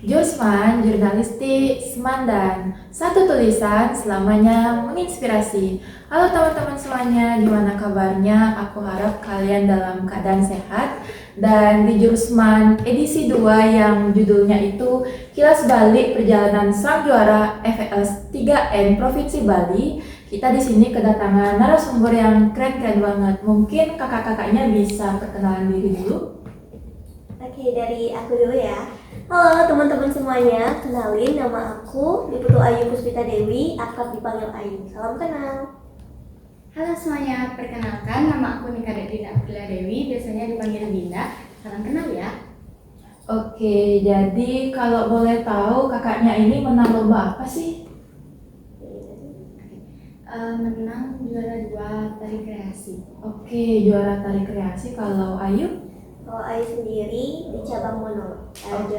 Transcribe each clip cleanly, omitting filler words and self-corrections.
Josman, Jurnalistik, Semandan. Satu tulisan selamanya menginspirasi. Halo teman-teman semuanya, gimana kabarnya? Aku harap kalian dalam keadaan sehat. Dan di Jurusman edisi 2 yang judulnya itu Kilas Balik Perjalanan Sang Juara FES 3N Provinsi Bali. Kita di sini kedatangan narasumber yang keren-keren banget. Mungkin kakak-kakaknya bisa perkenalan diri dulu. Oke, dari aku dulu ya. Halo teman-teman semuanya, kenalin nama aku Diputu Ayu Puspita Dewi, akrab dipanggil Ayu. Salam kenal. Halo semuanya, perkenalkan nama aku Nika Dina Aprila Dewi, biasanya dipanggil Dinda. Salam kenal ya. Oke, jadi kalau boleh tahu kakaknya ini menang lomba apa sih? Menang juara 2 tari kreasi. Oke, juara tari kreasi. Kalau Ayu? Kalau Ayu sendiri di cabang monolog. Oke,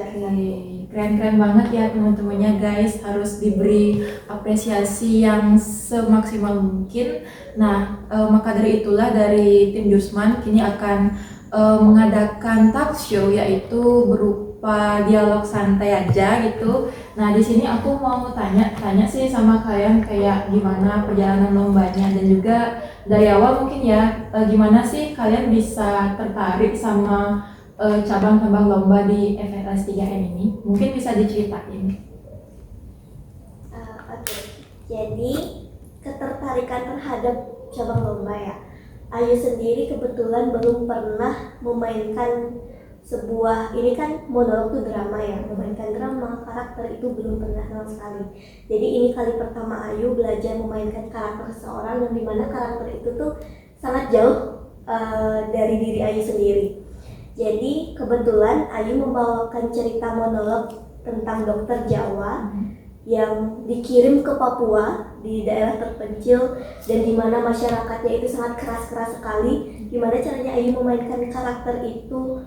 keren-keren banget ya teman-temannya guys. Harus diberi apresiasi yang semaksimal mungkin. Nah, maka dari itulah dari tim Jusman kini akan mengadakan talk show, yaitu berupa dialog santai aja gitu. Nah, di sini aku mau tanya sih sama kalian kayak gimana perjalanan lombanya, dan juga dari awal mungkin ya gimana sih kalian bisa tertarik sama cabang-cabang lomba di FES 3M ini? Mungkin bisa diceritain. Oke, jadi ketertarikan terhadap cabang lomba ya. Ayu sendiri kebetulan belum pernah memainkan sebuah, ini kan monolog tuh drama ya, memainkan drama, karakter itu belum pernah sama sekali. Jadi ini kali pertama Ayu belajar memainkan karakter seseorang, yang dimana karakter itu tuh sangat jauh dari diri Ayu sendiri. Jadi kebetulan Ayu membawakan cerita monolog tentang dokter Jawa yang dikirim ke Papua di daerah terpencil, dan dimana masyarakatnya itu sangat keras-keras sekali. Gimana caranya Ayu memainkan karakter itu,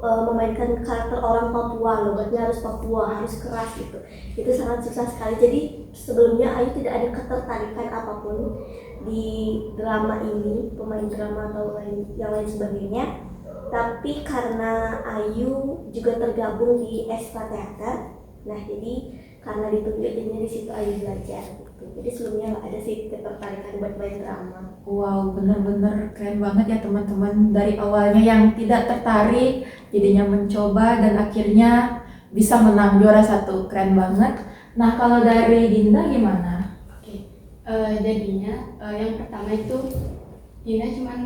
memainkan karakter orang Papua, logatnya harus Papua, harus keras gitu. Itu sangat susah sekali. Jadi sebelumnya Ayu tidak ada ketertarikan apapun di drama ini, pemain drama atau yang lain sebagainya. Tapi karena Ayu juga tergabung di Ekstra Teater, nah jadi karena ditunjuk jadinya di situ Ayu belajar gitu. Jadi sebelumnya nggak ada sih ketertarikan buat main drama. Wow, bener-bener keren banget ya teman-teman. Dari awalnya yang tidak tertarik, jadinya mencoba dan akhirnya bisa menang juara 1. Keren banget. Nah, kalau dari Dinda gimana? Oke, jadinya yang pertama itu Dinda cuman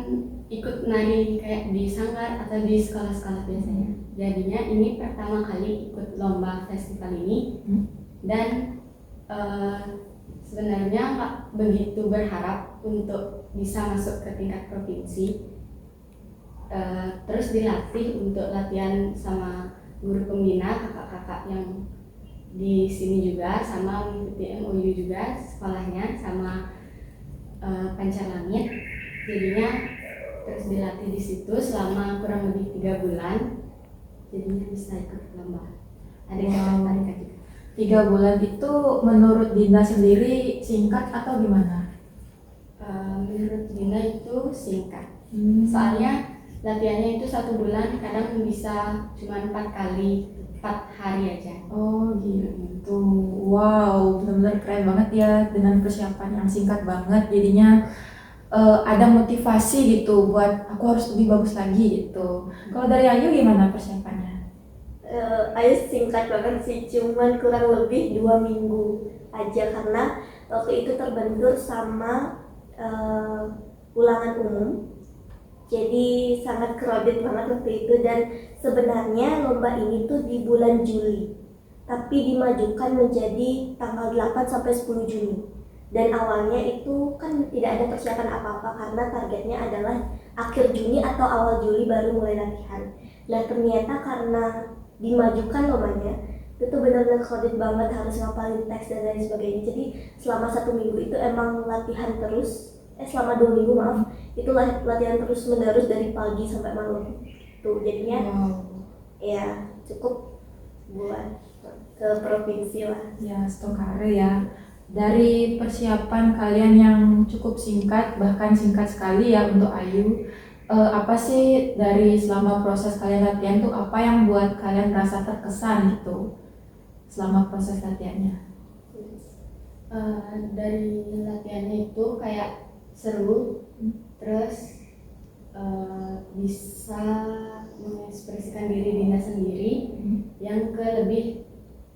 ikut nari kayak di sanggar atau di sekolah-sekolah biasanya. Jadinya ini pertama kali ikut lomba festival ini. Dan sebenarnya nggak begitu berharap untuk bisa masuk ke tingkat provinsi. Terus dilatih untuk latihan sama guru pembina, kakak-kakak yang di sini juga, sama mengikuti MOU juga sekolahnya sama Pancarlangit. Jadinya terus dilatih di situ selama kurang lebih 3 bulan. Jadinya bisa ikut lomba. Ada ketertarikan juga. 3 bulan itu menurut Dinda sendiri singkat atau gimana? Menurut Dinda itu singkat. Soalnya latihannya itu 1 bulan, kadang bisa cuma 4 kali, 4 hari aja. Oh gitu. Wow, benar-benar keren banget ya dengan persiapan yang singkat banget. Jadinya ada motivasi gitu buat aku harus lebih bagus lagi gitu. Kalau dari Ayu gimana persiapannya? Ayu singkat banget sih, cuman kurang lebih 2 minggu aja, karena waktu itu terbentur sama ulangan umum. Jadi sangat crowded banget waktu itu, dan sebenarnya lomba ini tuh di bulan Juli, tapi dimajukan menjadi tanggal 8 sampai 10 Juni. Dan awalnya itu kan tidak ada persiapan apa-apa karena targetnya adalah akhir Juni atau awal Juli baru mulai latihan. Nah ternyata karena dimajukan lombanya, itu tuh benar-benar crowded banget, harus ngapalin teks dan lain sebagainya. Jadi selama 1 minggu itu emang latihan terus, selama 2 minggu maaf, itu latihan terus menerus dari pagi sampai malam. Tuh jadinya ya cukup buat ke provinsi lah. Ya, Stokare ya. Dari persiapan kalian yang cukup singkat, bahkan singkat sekali ya untuk Ayu, apa sih dari selama proses kalian latihan tuh apa yang buat kalian merasa terkesan gitu? selama proses latihannya? Dari latihannya itu kayak seru, terus bisa mengekspresikan diri Dina sendiri yang ke lebih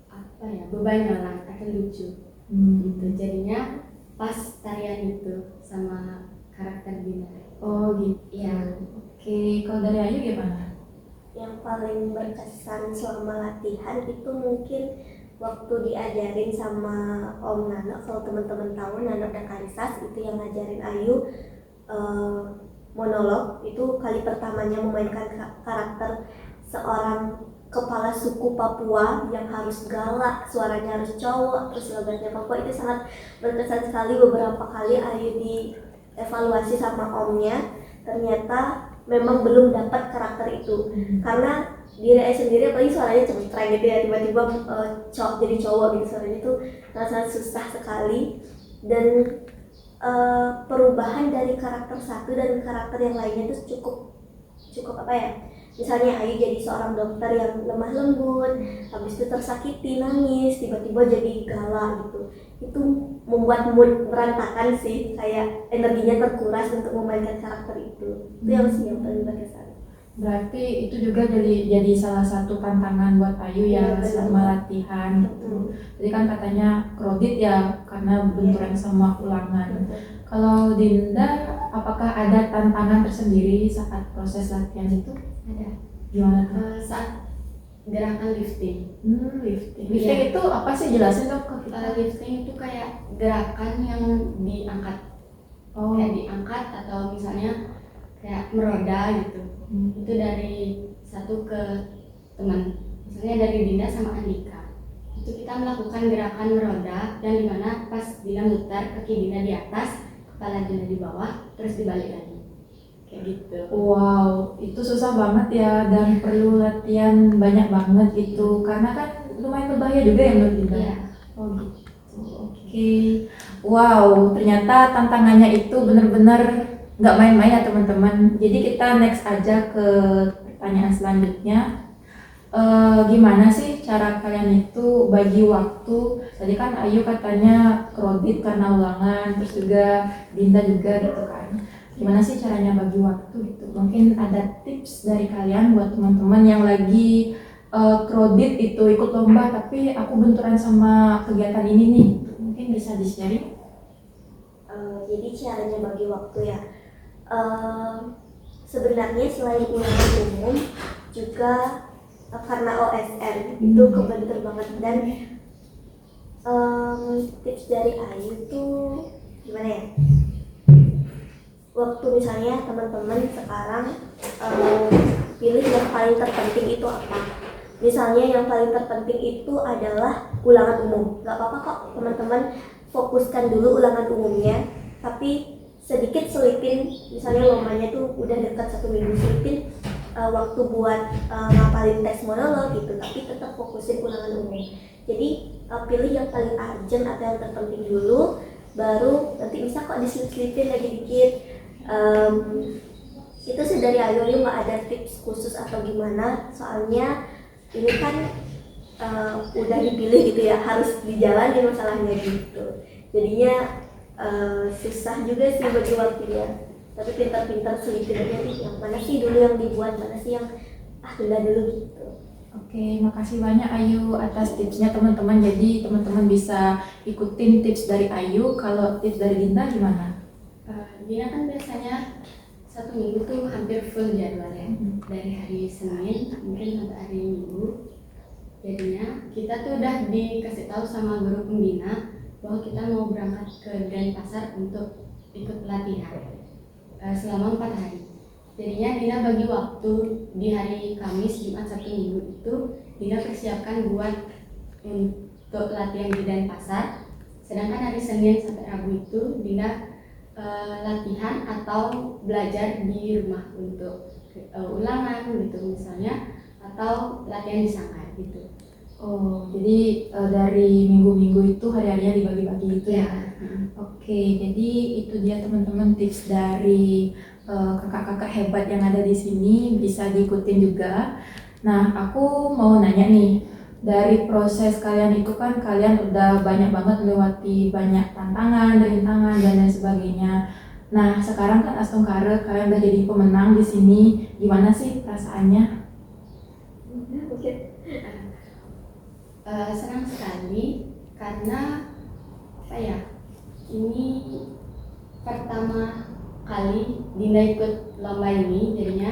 apa ya, bebanyalan atau lucu gitu. Jadinya pas tarian itu sama karakter Dina. Oh gitu. Iya. Oke, kalau dari Ayu gimana? Yang paling berkesan selama latihan itu mungkin waktu diajarin sama Om Nano. Kalau teman-teman tahu, Nano dan Karisas itu yang ngajarin Ayu monolog. Itu kali pertamanya memainkan karakter seorang kepala suku Papua yang harus galak, suaranya harus cowok, terus logatnya Papua. Itu sangat berkesan sekali. Beberapa kali Ayu dievaluasi sama omnya, ternyata memang belum dapat karakter itu karena diri Ayu sendiri apalagi suaranya cempreng gitu ya, tiba-tiba jadi cowok gitu, suaranya itu sangat susah sekali. Dan perubahan dari karakter satu dan karakter yang lainnya itu cukup apa ya, misalnya Ayu jadi seorang dokter yang lemah lembut, habis itu tersakiti nangis, tiba-tiba jadi galak gitu. Itu membuat mood berantakan sih, kayak energinya terkuras untuk memainkan karakter itu yang sih yang paling berkesan. Berarti itu juga jadi salah satu tantangan buat Ayu ya selama latihan gitu. Jadi kan katanya kredit ya karena benturan sama ulangan. Kalau Dinda, apakah ada tantangan tersendiri saat proses latihan itu? Ada. Gimana tuh? Saat gerakan lifting. Lifting. Iya. Lifting itu apa sih, jelasin dong ke kita. Lifting itu kayak gerakan yang diangkat. Oh. Kayak diangkat atau misalnya kayak meroda gitu. Itu dari satu ke teman, misalnya dari Dinda sama Andika. Itu kita melakukan gerakan meroda yang dimana pas Dinda muter, kaki Dinda di atas, kepala Dinda di bawah, terus dibalik lagi kayak gitu. Wow, itu susah banget ya dan perlu latihan banyak banget gitu karena kan lumayan berbahaya juga ya menurut Dinda. Iya. Oh gitu. Oke. Wow, ternyata tantangannya itu benar-benar nggak main-main ya teman-teman. Jadi kita next aja ke pertanyaan selanjutnya. Gimana sih cara kalian itu bagi waktu? Tadi kan Ayu katanya kredit karena ulangan, terus juga Dinda juga gitu kan. Gimana sih caranya bagi waktu gitu? Mungkin ada tips dari kalian buat teman-teman yang lagi kredit itu ikut lomba tapi aku benturan sama kegiatan ini nih. Mungkin bisa di-sharing? Jadi caranya bagi waktu ya. Sebenarnya selain ulangan umum juga karena OSN itu kebentur banget. Dan tips dari Ayu tuh gimana ya, waktu misalnya teman-teman sekarang pilih yang paling terpenting itu apa. Misalnya yang paling terpenting itu adalah ulangan umum, gak apa-apa kok teman-teman fokuskan dulu ulangan umumnya, tapi sedikit selipin, misalnya lombanya tuh udah dekat 1 minggu, selipin waktu buat ngapalin teks monolog gitu, tapi tetap fokusin ulangan umum. Jadi pilih yang paling urgent atau yang terpenting dulu, baru nanti bisa kok diselipin lagi dikit. Itu sih dari Ayu nggak ada tips khusus atau gimana, soalnya ini kan udah dipilih gitu ya, harus dijalani masalahnya gitu. Jadinya susah juga sih bagi waktunya, tapi pintar-pintar selipin aja nih yang mana sih dulu yang dibuat, mana sih yang tunda dulu gitu. Oke, makasih banyak Ayu atas tipsnya teman-teman. Jadi teman-teman bisa ikutin tips dari Ayu. Kalau tips dari Dinda gimana? Dinda kan biasanya 1 minggu tuh hampir full jadwalnya, dari hari Senin mungkin sampai hari Minggu. Jadinya kita tuh udah dikasih tahu sama guru pembina bahwa kita mau berangkat ke Denpasar untuk ikut pelatihan selama 4 hari. Jadinya Dina bagi waktu di hari Kamis, Jumat, Sabtu, Minggu itu Dina persiapkan buat untuk latihan di Denpasar. Sedangkan hari Senin sampai Rabu itu Dina latihan atau belajar di rumah untuk ulangan gitu misalnya, atau latihan di sanggar gitu. Oh, jadi dari minggu-minggu itu hari-harinya dibagi-bagi gitu ya? Oke, jadi itu dia teman-teman tips dari kakak-kakak hebat yang ada di sini, bisa diikutin juga. Nah, aku mau nanya nih, dari proses kalian itu kan kalian udah banyak banget melewati banyak tantangan, rintangan dan lain sebagainya. Nah, sekarang kan Astungkare kalian udah jadi pemenang di sini. Gimana sih perasaannya? Mungkin Senang sekali karena apa ya? Ini pertama kali Dinda ikut lomba ini, jadinya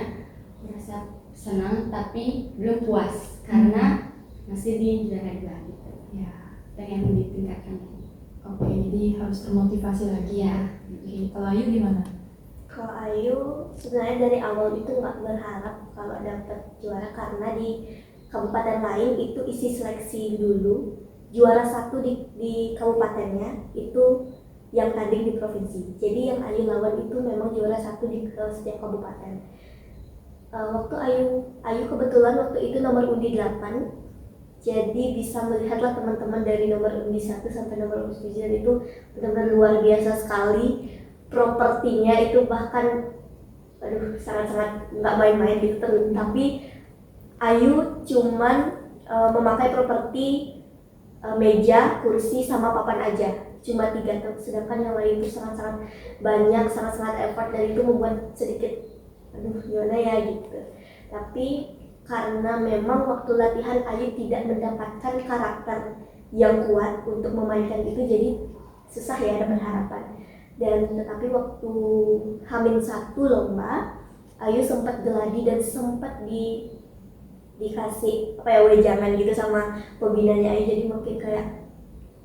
merasa senang tapi belum puas karena masih di juara 2 gitu. Ya, Pengen ditingkatkan lagi. oke, jadi harus termotivasi lagi ya. Oke, kalau Ayu gimana? kalau Ayu sebenarnya dari awal itu nggak berharap kalau dapat juara, karena di kabupaten lain itu isi seleksi dulu, juara satu di kabupatennya itu yang tanding di provinsi. Jadi yang Ayu lawan itu memang juara satu di setiap kabupaten. Waktu Ayu kebetulan waktu itu nomor undi 8, jadi bisa melihatlah teman-teman dari nomor undi 1 sampai nomor undi 9 itu benar-benar luar biasa sekali. Propertinya itu bahkan sangat-sangat nggak main-main gitu. Tapi Ayu cuman memakai properti meja, kursi, sama papan aja, cuma 3 tuh. Sedangkan yang lain itu sangat-sangat banyak, sangat-sangat effort, dan itu membuat sedikit gimana ya gitu. Tapi karena memang waktu latihan Ayu tidak mendapatkan karakter yang kuat untuk memainkan itu, jadi susah ya dapat harapan. Dan tetapi waktu H-1 lomba, Ayu sempat geladi dan sempat dikasih apa ya, wejangan gitu sama pembinanya Ayu. Jadi mungkin kayak,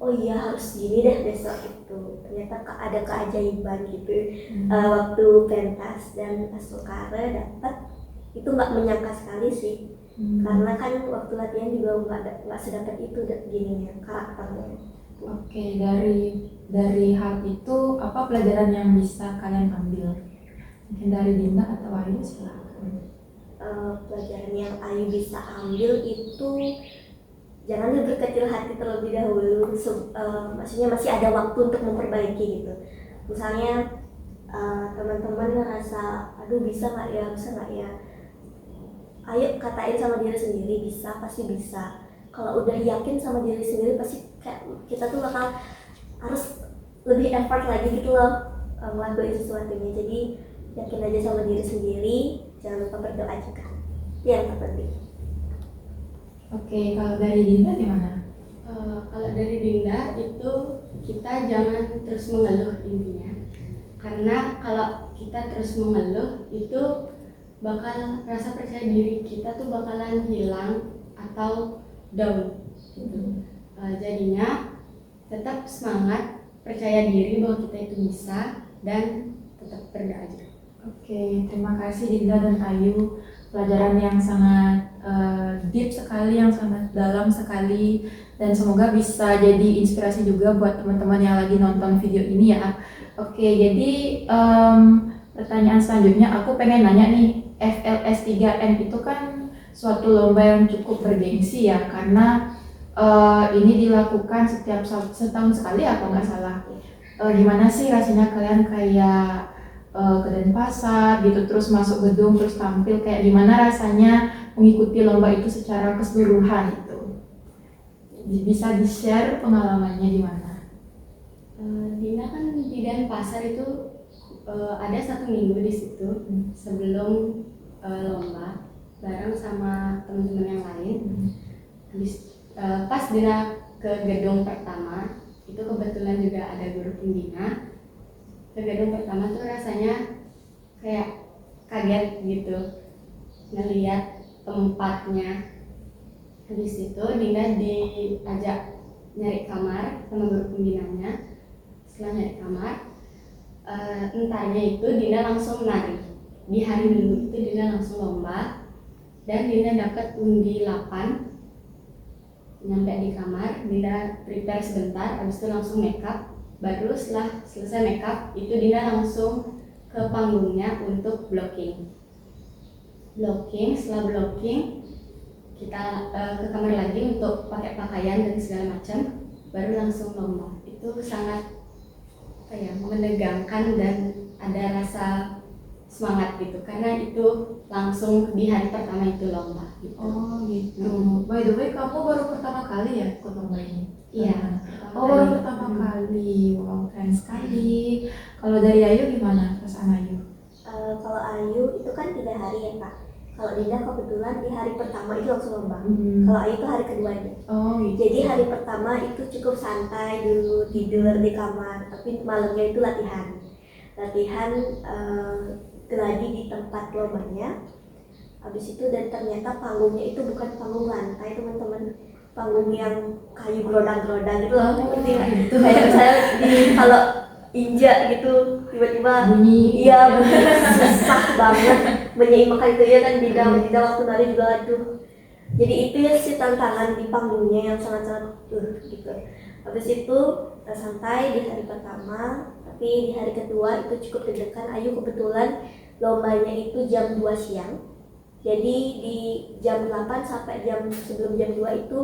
oh iya harus gini deh besok itu. Ternyata ada keajaiban gitu. Waktu pentas dan Astungkare dapat, itu nggak menyangka sekali sih. Karena kan waktu latihan juga nggak sedapat itu gininya karakternya. Oke, dari hal itu apa pelajaran yang bisa kalian ambil? Mungkin dari Dinda atau Ayu, silakan. Pelajaran yang Ayu bisa ambil itu jangan berkecil hati terlebih dahulu. Maksudnya masih ada waktu untuk memperbaiki gitu. Misalnya teman-teman ngerasa aduh bisa nggak ya, ayo katain sama diri sendiri, bisa, pasti bisa. Kalau udah yakin sama diri sendiri, pasti kayak kita tuh bakal harus lebih effort lagi gitu loh ngelakuin sesuatunya. Jadi yakin aja sama diri sendiri, jangan lupa berdoa juga, itu yang terpenting. Oke, kalau dari Dinda gimana? Kalau dari Dinda itu kita jangan terus mengeluh intinya, karena kalau kita terus mengeluh itu bakal rasa percaya diri kita tuh bakalan hilang atau down gitu. Jadinya tetap semangat, percaya diri bahwa kita itu bisa, dan tetap berdoa aja. Oke, terima kasih Dinda dan Ayu. Pelajaran yang sangat deep sekali, yang sangat dalam sekali, dan semoga bisa jadi inspirasi juga buat teman-teman yang lagi nonton video ini ya. Oke, jadi pertanyaan selanjutnya aku pengen nanya nih, FLS 3M itu kan suatu lomba yang cukup bergengsi ya, karena ini dilakukan setiap setahun sekali apa nggak salah. Gimana sih rasanya kalian kayak ke Denpasar gitu, terus masuk gedung, terus tampil, kayak gimana rasanya mengikuti lomba itu secara keseluruhan gitu? Bisa di-share pengalamannya gimana? Dina kan di Denpasar itu ada 1 minggu di situ sebelum lomba bareng sama teman-teman yang lain. Pas Dina ke gedung pertama itu kebetulan juga ada guru pembina. Ke gedung pertama tuh rasanya kayak kaget gitu ngelihat tempatnya. Habis itu Dinda diajak nyari kamar sama guru pembinanya. Setelah nyari kamar, entarnya itu Dinda langsung menari. Di hari Minggu itu Dinda langsung lomba dan Dinda dapat undi 8. Nyampe di kamar, Dinda prepare sebentar, habis itu langsung makeup. Baru setelah selesai makeup, itu Dinda langsung ke panggungnya untuk blocking. Setelah blocking, kita ke kamar lagi untuk pakai pakaian dan segala macam, baru langsung lomba. Itu sangat menegangkan dan ada rasa semangat gitu karena itu langsung di hari pertama itu lomba gitu. Oh gitu. By the way, kamu baru pertama kali ya ikut lomba ini? Iya. Oh, baru pertama kali. Wow, keren sekali. Kalau dari Ayu gimana perasaan Ayu? Kalau Ayu itu kan 3 hari ya Kak. Kalau Dinda kebetulan di hari pertama itu langsung lomba. Kalau Ayu itu hari keduanya. Oh gitu. Jadi hari pertama itu cukup santai dulu, tidur di kamar, tapi malamnya itu latihan geladi di tempat lombanya. Habis itu dan ternyata panggungnya itu bukan panggung lantai teman-teman, panggung yang kayu gerodang-gerodang gitu loh. Ngerti nggak? Gitu. Kayak saya kalau injak gitu tiba-tiba Bunyi. iya susah banget menyeimbangkan itu ya kan. Dinda waktu nari juga aduh. Jadi itu ya sih tantangan di panggungnya yang sangat-sangat gitu. Habis itu santai di hari pertama, tapi di hari kedua itu cukup deg-degan. Ayu kebetulan lombanya itu jam 2 siang. Jadi di jam 8 sampai sebelum jam 2 itu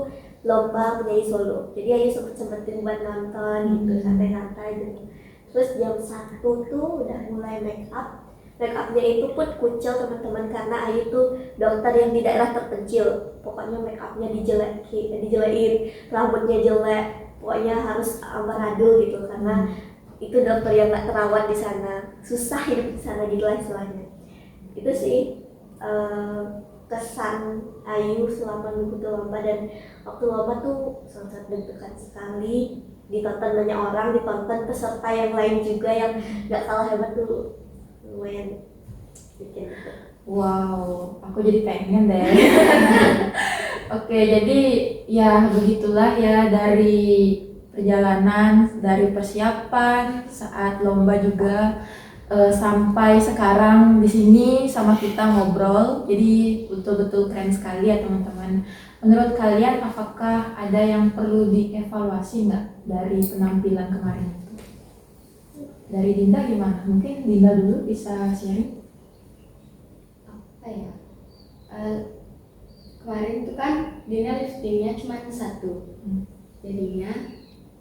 lomba menyanyi solo. Jadi Ayu sempetin buat nonton gitu, santai-santai gitu. Terus jam 1 tuh udah mulai make up. Make upnya itu pun kucel teman-teman karena Ayu tuh dokter yang di daerah terpencil. Pokoknya make upnya dijelekin, rambutnya jelek, pokoknya harus ambaradul gitu karena itu dokter yang gak terawat di sana, susah hidup di sana gitu lah istilahnya. Itu sih kesan Ayu selama mengikuti lomba. Dan waktu lomba tuh sangat deg-degan sekali, ditonton banyak orang, ditonton peserta yang lain juga yang gak kalah hebat tuh, lumayan bikin gitu. Wow, aku jadi pengen deh. Oke, jadi ya begitulah ya dari perjalanan, dari persiapan saat lomba juga sampai sekarang di sini sama kita ngobrol. Jadi betul-betul keren sekali ya teman-teman. Menurut kalian apakah ada yang perlu dievaluasi nggak dari penampilan kemarin itu? Dari Dinda gimana? Mungkin Dinda dulu bisa sharing. Apa ya? Kemarin itu kan Dina liftingnya cuma 1. Jadinya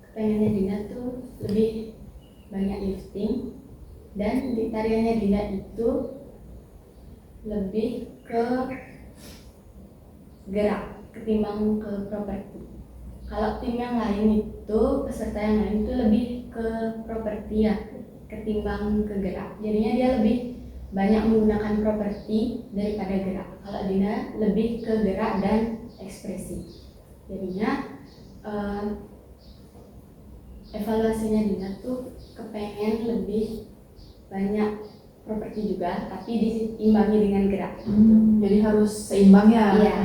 kepengennya Dina tuh lebih banyak lifting, dan di tariannya Dina itu lebih ke gerak ketimbang ke properti. Kalau tim yang lain itu, peserta yang lain itu lebih ke properti ya ketimbang ke gerak. Jadinya dia lebih banyak menggunakan properti daripada gerak. Kalau Dina lebih ke gerak dan ekspresi. Jadinya evaluasinya Dina tuh kepengen lebih banyak properti juga, tapi diimbangi dengan gerak. Jadi harus seimbang ya. Iya.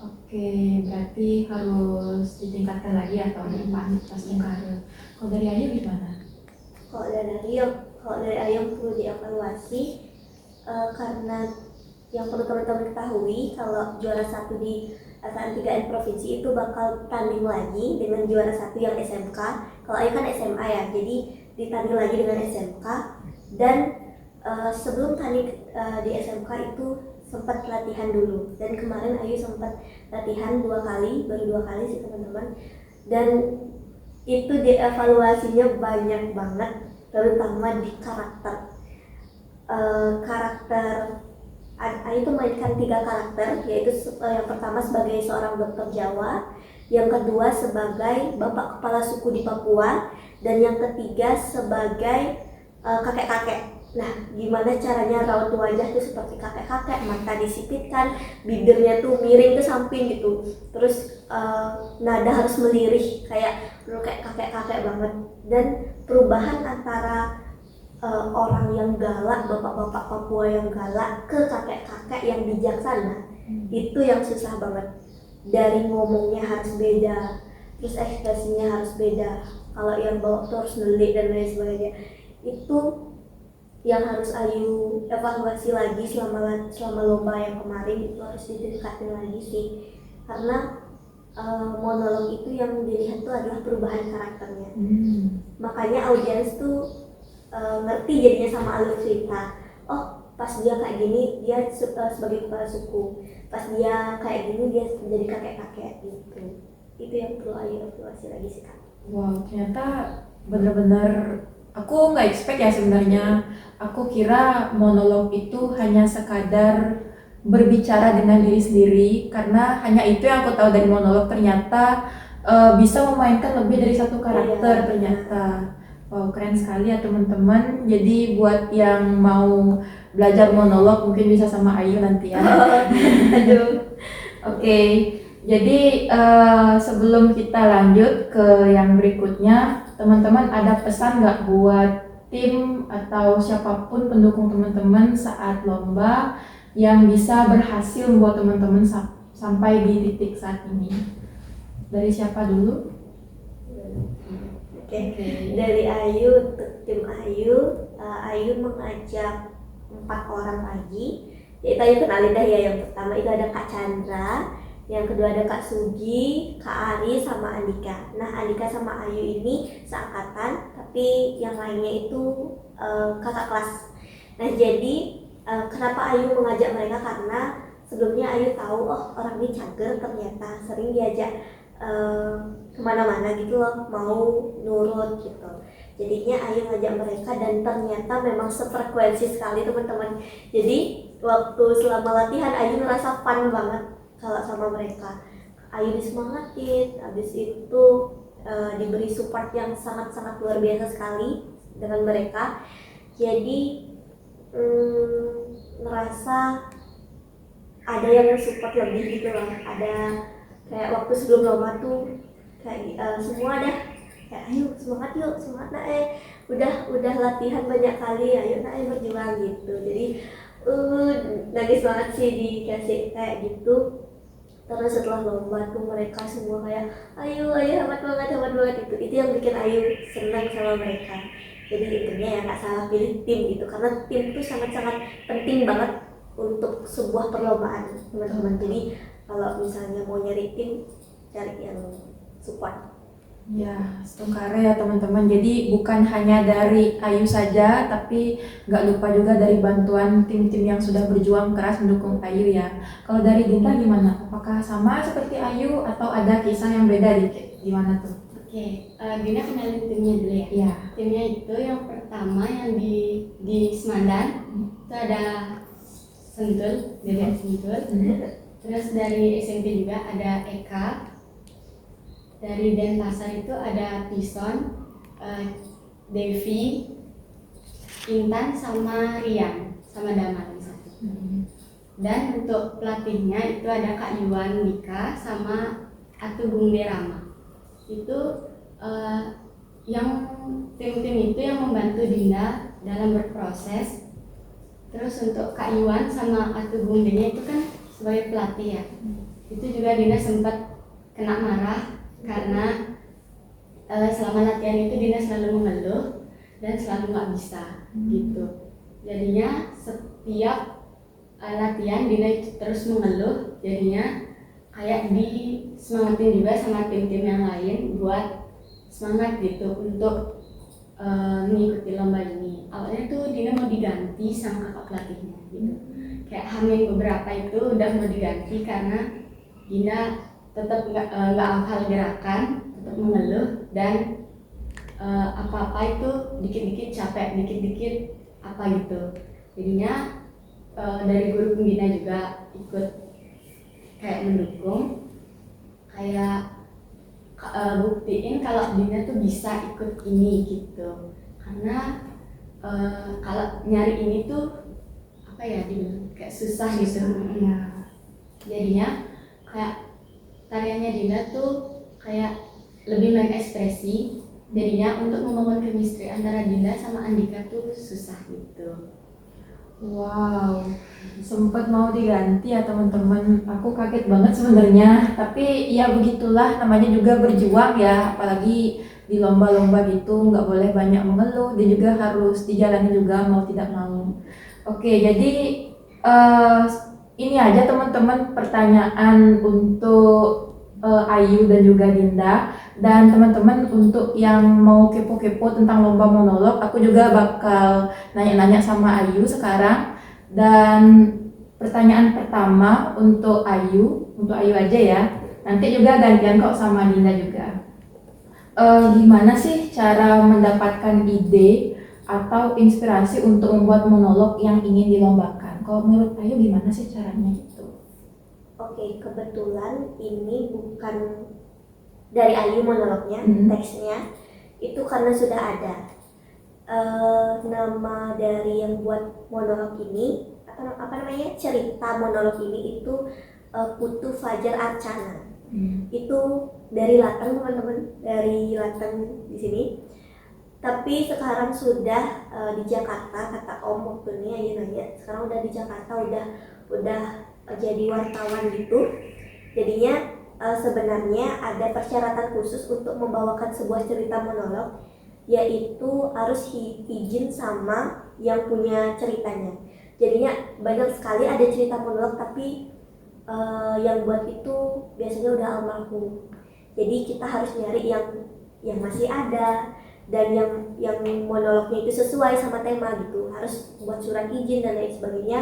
Oke, berarti harus ditingkatkan lagi atau pas karir. Kalau dari Ayu gimana? Kalau dari Ayu perlu dievaluasi karena yang perlu teman-teman ketahui, kalau juara 1 di SN3N provinsi itu bakal tanding lagi dengan juara 1 yang SMK. Kalau Ayu kan SMA ya, jadi ditanding lagi dengan SMK. Dan sebelum tanding di SMK itu sempat latihan dulu. Dan kemarin Ayu sempat latihan 2 kali, baru 2 kali sih teman-teman. Dan itu dievaluasinya banyak banget, terutama di karakter. Ayu tuh mainkan 3 karakter, yaitu yang pertama sebagai seorang dokter Jawa, yang kedua sebagai bapak kepala suku di Papua, dan yang ketiga sebagai kakek-kakek. Nah, gimana caranya raut wajah tuh seperti kakek-kakek, mata disipitkan, bibirnya tuh miring ke samping gitu, terus nada harus melirih kayak kakek-kakek banget. Dan perubahan antara orang yang galak, bapak-bapak Papua yang galak ke kakek-kakek yang bijaksana, itu yang susah banget. Dari ngomongnya harus beda, terus ekspresinya harus beda. Kalau yang bawa tuh harus ngelik dan lain sebagainya. Itu yang harus Ayu evaluasi lagi selama lomba yang kemarin, itu harus ditingkatin lagi sih. Karena monolog itu yang dilihat tuh adalah perubahan karakternya. Makanya audiens tuh ngerti jadinya sama alur cerita. Oh, pas dia kayak gini dia sebagai kepala suku, pas dia kayak gini dia menjadi kakek-kakek gitu. Itu yang perlu Ayu evaluasi lagi sih Kak. Wow, ternyata benar-benar Aku nggak expect ya sebenarnya. Aku kira monolog itu hanya sekadar berbicara dengan diri sendiri, karena hanya itu yang aku tahu dari monolog. Ternyata bisa memainkan lebih dari satu karakter Iya. ternyata. Wow, keren sekali ya teman-teman. Jadi buat yang mau belajar monolog mungkin bisa sama Ayu nanti ya. Aduh. Oke, jadi sebelum kita lanjut ke yang berikutnya, teman-teman ada pesan nggak buat tim atau siapapun pendukung teman-teman saat lomba yang bisa berhasil membuat teman-teman sampai di titik saat ini? Dari siapa dulu? Oke, dari Ayu untuk tim Ayu, Ayu mengajak 4 orang lagi. Yaitu Ayu kenalin dah ya, yang pertama itu ada Kak Chandra, yang kedua ada Kak Sugi, Kak Ari, sama Andika. Nah, Andika sama Ayu ini seangkatan, tapi yang lainnya itu kakak kelas. Nah, jadi kenapa Ayu mengajak mereka, karena sebelumnya Ayu tahu orang ini cager, ternyata sering diajak kemana-mana gitu loh, mau nurut gitu. Jadinya Ayu ngajak mereka dan ternyata memang sefrekuensi sekali teman-teman. Jadi waktu selama latihan Ayu ngerasa fun banget kalau sama mereka. Ayu disemangatin, habis itu diberi support yang sangat-sangat luar biasa sekali dengan mereka. Jadi ngerasa ada yang support lebih gitu loh. Ada kayak waktu sebelum lomba tuh kayak semua ada kayak ayo semangat yuk, semangat nak udah latihan banyak kali, ayo nak berjuang gitu. Jadi nangis banget sih dikasih kayak gitu. Terus setelah lomba tuh mereka semua kayak ayo hebat banget itu yang bikin Ayu senang sama mereka. Jadi intinya ya nggak salah pilih tim gitu, karena tim itu sangat-sangat penting banget untuk sebuah perlombaan teman-teman. Jadi kalau misalnya mau nyari tim, cari yang support. Ya, setengkara ya teman-teman. Jadi bukan hanya dari Ayu saja, tapi nggak lupa juga dari bantuan tim-tim yang sudah berjuang keras mendukung Ayu ya. Kalau dari Dinda gimana? Apakah sama seperti Ayu atau ada kisah yang beda dikit? Gimana tuh? Oke, Dina kenalin timnya dulu ya. Iya. Timnya itu yang pertama yang di Semandan itu ada Sentul, Dede Sentul. Terus dari SMP juga ada Eka. Dari Denpasar itu ada Pison, Devi, Intan, sama Rian, sama Damar di satu. Dan untuk pelatihnya itu ada Kak Yuan Mika sama Atu Bung Rama. Itu yang tim-tim itu yang membantu Dinda dalam berproses. Terus untuk Kak Yuan sama Atu Bung Denya itu kan sebagai pelatih ya. Itu juga Dinda sempat kena marah karena selama latihan itu Dinda selalu mengeluh dan selalu nggak bisa gitu. Jadinya setiap latihan Dinda itu terus mengeluh, jadinya kayak disemangatin juga sama tim-tim yang lain buat semangat gitu untuk mengikuti lomba ini. Awalnya tuh Dinda mau diganti sama kakak pelatihnya gitu. Kayak hamil beberapa itu udah mau diganti karena Dinda tetap nggak hafal gerakan, tetap mengeluh, dan apa-apa itu dikit-dikit capek, dikit-dikit apa gitu. Jadinya dari guru pembina juga ikut kayak mendukung, kayak buktiin kalau Dina tuh bisa ikut ini gitu. Karena kalau nyari ini tuh apa ya, kayak susah gitu. Jadinya kayak tariannya Dina tuh kayak lebih mengekspresi. Jadinya untuk membangun chemistry antara Dinda sama Andika tuh susah gitu. Wow, sempat mau diganti ya teman-teman. Aku kaget banget sebenarnya. Tapi ya begitulah, namanya juga berjuang ya. Apalagi di lomba-lomba gitu nggak boleh banyak mengeluh. Dia juga harus dijalani juga mau tidak mau. Oke, jadi ini aja teman-teman pertanyaan untuk Ayu dan juga Dinda. Dan teman-teman untuk yang mau kepo-kepo tentang lomba monolog, aku juga bakal nanya-nanya sama Ayu sekarang. Dan pertanyaan pertama untuk Ayu aja ya. Nanti juga gantian kok sama Dinda juga. Gimana sih cara mendapatkan ide atau inspirasi untuk membuat monolog yang ingin dilombakan? Kalau menurut Ayu gimana sih caranya gitu? Oke, kebetulan ini bukan dari Ayu monolognya, teksnya itu karena sudah ada. Nama dari yang buat monolog ini apa namanya, cerita monolog ini itu Putu Fajar Arcana. Itu dari Lateng teman-teman, dari Lateng di sini. Tapi sekarang sudah di Jakarta, kata Om waktu ini Ayu nanya, sekarang udah di Jakarta, udah jadi wartawan gitu. Jadinya sebenarnya ada persyaratan khusus untuk membawakan sebuah cerita monolog, yaitu harus izin sama yang punya ceritanya. Jadinya banyak sekali ada cerita monolog tapi yang buat itu biasanya udah almarhum. Jadi kita harus nyari yang masih ada dan yang monolognya itu sesuai sama tema gitu. Harus buat surat izin dan lain sebagainya.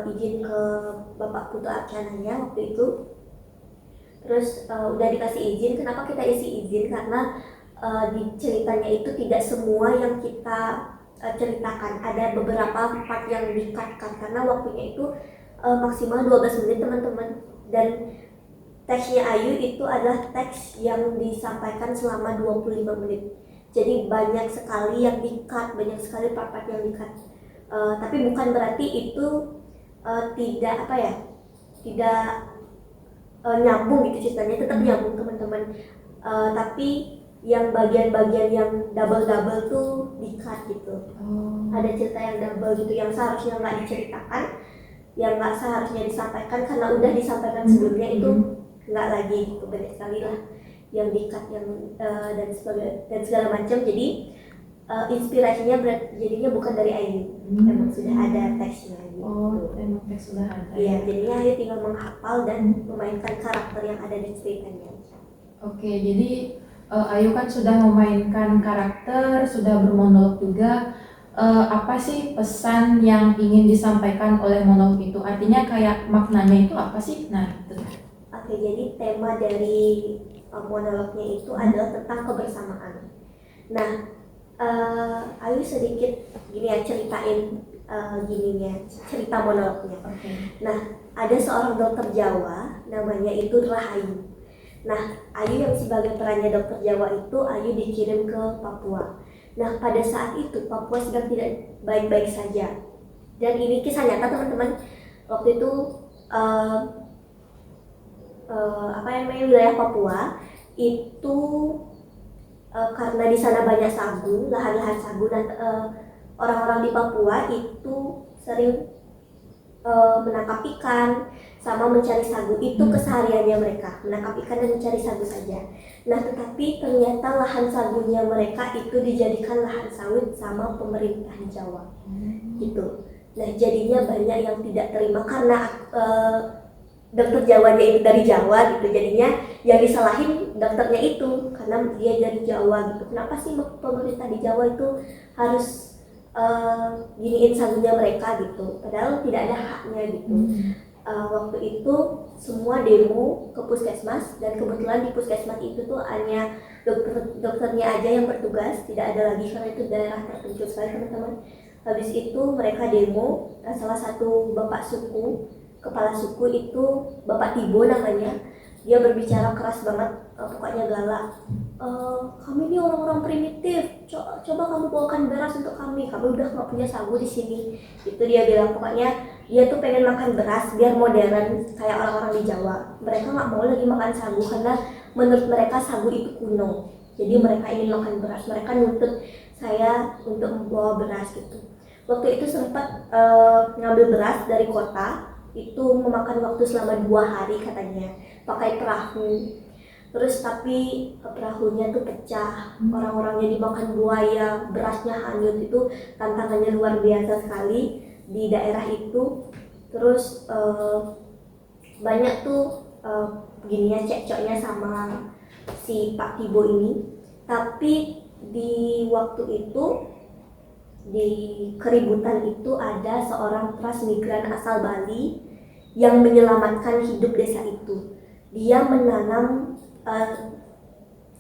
Izin ke Bapak Putu Arcananya waktu itu. Terus udah dikasih izin. Kenapa kita isi izin? Karena di ceritanya itu tidak semua yang kita ceritakan. Ada beberapa part yang di-cut karena waktunya itu maksimal 12 menit teman-teman. Dan teksnya Ayu itu adalah teks yang disampaikan selama 25 menit. Jadi banyak sekali yang di-cut, banyak sekali part-part yang di-cut. Tapi bukan berarti itu tidak tidak nyambung gitu ceritanya, tetap nyambung teman-teman. Tapi yang bagian-bagian yang double tuh di-cut gitu. Ada cerita yang double gitu, yang seharusnya nggak diceritakan, yang nggak seharusnya disampaikan karena udah disampaikan sebelumnya, itu nggak lagi gitu. Banyak sekali lah yang di-cut yang dan segala macam. Jadi inspirasinya jadinya bukan dari Ayu, emang sudah ada teksnya gitu. Emang teks sudah ada. Iya, jadinya Ayu tinggal menghafal dan memainkan karakter yang ada di ceritanya. Oke, jadi Ayu kan sudah memainkan karakter, sudah bermonolog juga. Apa sih pesan yang ingin disampaikan oleh monolog itu? Artinya kayak maknanya itu apa sih? Nah, itu. Oke, jadi tema dari monolognya itu adalah tentang kebersamaan. Nah, Ayu sedikit gini ya ceritain cerita monolognya. Nah, ada seorang dokter Jawa namanya itu Rahayu. Nah, Ayu yang sebagai perannya dokter Jawa itu Ayu dikirim ke Papua. Nah, pada saat itu Papua sedang tidak baik-baik saja. Dan ini kisah nyata teman-teman. Waktu itu wilayah Papua itu karena di sana banyak sagu, lahan-lahan sagu, dan orang-orang di Papua itu sering menangkap ikan sama mencari sagu. Itu kesehariannya mereka, menangkap ikan dan mencari sagu saja. Nah, tetapi ternyata lahan sagunya mereka itu dijadikan lahan sawit sama pemerintah di Jawa gitu. Nah, jadinya banyak yang tidak terima karena dokter Jawanya itu dari Jawa gitu. Jadinya yang disalahin dokternya itu karena dia dari Jawa gitu. Kenapa sih pemerintah di Jawa itu harus giniin sagunya mereka gitu, padahal tidak ada haknya gitu. Waktu itu semua demo ke puskesmas, dan kebetulan di puskesmas itu tuh hanya dokternya aja yang bertugas, tidak ada lagi karena itu daerah terpencil sekali teman-teman. Habis itu mereka demo, salah satu bapak suku, kepala suku itu Bapak Tibo namanya, dia berbicara keras banget, pokoknya galak. Kami ini orang-orang primitif, coba kamu bawakan beras untuk kami udah nggak punya sagu di sini. Itu dia bilang, pokoknya dia tuh pengen makan beras biar modern kayak orang-orang di Jawa. Mereka nggak mau lagi makan sagu karena menurut mereka sagu itu kuno. Jadi mereka ingin makan beras, mereka nuntut saya untuk membawa beras gitu. Waktu itu sempat ngambil beras dari kota, itu memakan waktu selama 2 hari katanya, pakai perahu. Terus tapi perahunya tuh pecah, orang-orangnya dimakan buaya, berasnya hanyut. Itu tantangannya luar biasa sekali di daerah itu. Terus banyak tuh begininya cekcoknya sama si Pak Tibo ini. Tapi di waktu itu, di keributan itu, ada seorang transmigran asal Bali yang menyelamatkan hidup desa itu. Dia menanam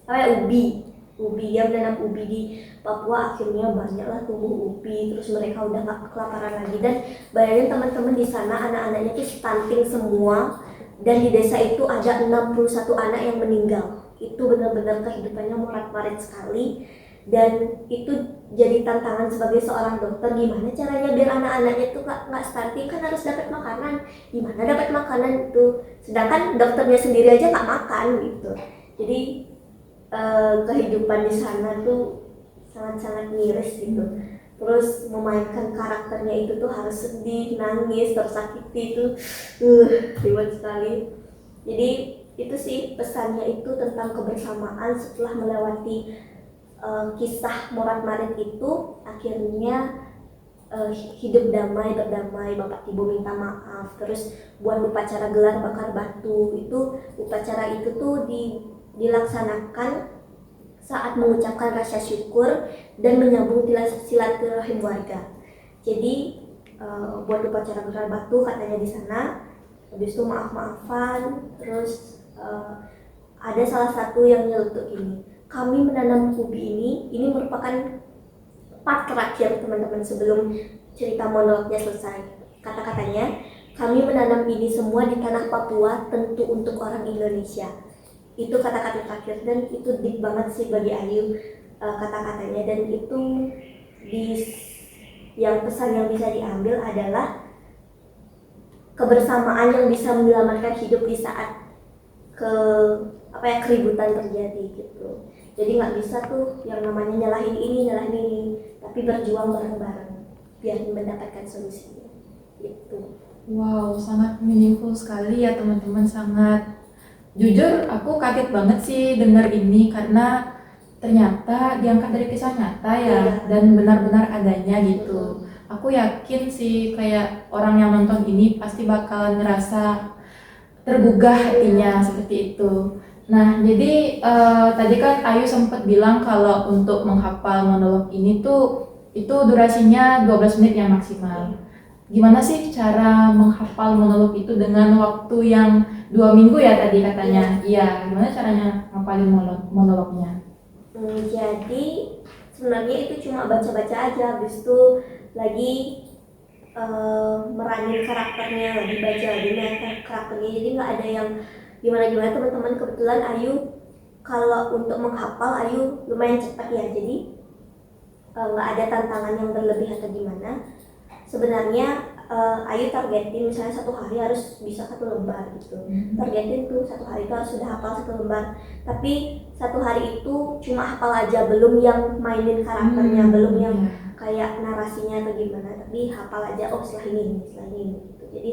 ubi dia menanam ubi di Papua, akhirnya banyaklah tumbuh ubi, terus mereka udah nggak kelaparan lagi. Dan bayangin teman-teman, di sana anak-anaknya tuh stunting semua, dan di desa itu ada 61 anak yang meninggal. Itu benar-benar kehidupannya morat-marit sekali. Dan itu jadi tantangan sebagai seorang dokter, gimana caranya biar anak-anaknya tuh nggak stunting, kan harus dapat makanan. Gimana dapat makanan itu, sedangkan dokternya sendiri aja nggak makan gitu. Jadi kehidupan di sana tuh sangat-sangat miris gitu. Terus memainkan karakternya itu tuh harus sedih, nangis, tersakiti itu ribet sekali. Jadi itu sih pesannya itu tentang kebersamaan setelah melewati kisah morat-marit itu, akhirnya hidup damai, berdamai, Bapak Ibu minta maaf. Terus buat upacara gelar bakar batu itu, upacara itu tuh dilaksanakan saat mengucapkan rasa syukur dan menyambung silaturahim warga. Jadi buat upacara gelar batu katanya di sana, habis itu maaf-maafan. Terus ada salah satu yang nyeletuk ini, kami menanam ubi ini merupakan part terakhir teman-teman sebelum cerita monolognya selesai. Kata-katanya, kami menanam ini semua di tanah Papua tentu untuk orang Indonesia. Itu kata-kata terakhir, dan itu deep banget sih bagi Ayu kata-katanya. Dan itu yang pesan yang bisa diambil adalah kebersamaan yang bisa menyelamatkan hidup di saat keributan terjadi gitu. Jadi nggak bisa tuh yang namanya nyalahin ini, tapi berjuang bareng-bareng biar mendapatkan solusinya gitu. Wow, sangat meaningful sekali ya teman-teman, sangat. Jujur aku kaget banget sih dengar ini, karena ternyata diangkat dari kisah nyata ya, dan benar-benar adanya gitu. Aku yakin sih kayak orang yang nonton ini pasti bakal ngerasa tergugah hatinya seperti itu. Nah, jadi tadi kan Ayu sempat bilang kalau untuk menghafal monolog ini tuh itu durasinya 12 menit yang maksimal. Gimana sih cara menghafal monolog itu dengan waktu yang 2 minggu ya tadi katanya? Iya, gimana caranya ngapalin monolognya? Jadi sebenarnya itu cuma baca-baca aja, habis itu lagi meranin karakternya, lagi baca lagi mainkan karakternya. Jadi nggak ada yang gimana-gimana teman-teman. Kebetulan Ayu kalau untuk menghafal Ayu lumayan cepat ya, jadi nggak ada tantangan yang berlebih atau gimana. Sebenarnya Ayu targetin misalnya 1 hari harus bisa 1 lembar gitu. Targetin tuh 1 hari itu harus sudah hafal 1 lembar. Tapi 1 hari itu cuma hafal aja, belum yang mainin karakternya, belum yang kayak narasinya atau gimana. Tapi hafal aja, oh setelah ini gitu. Jadi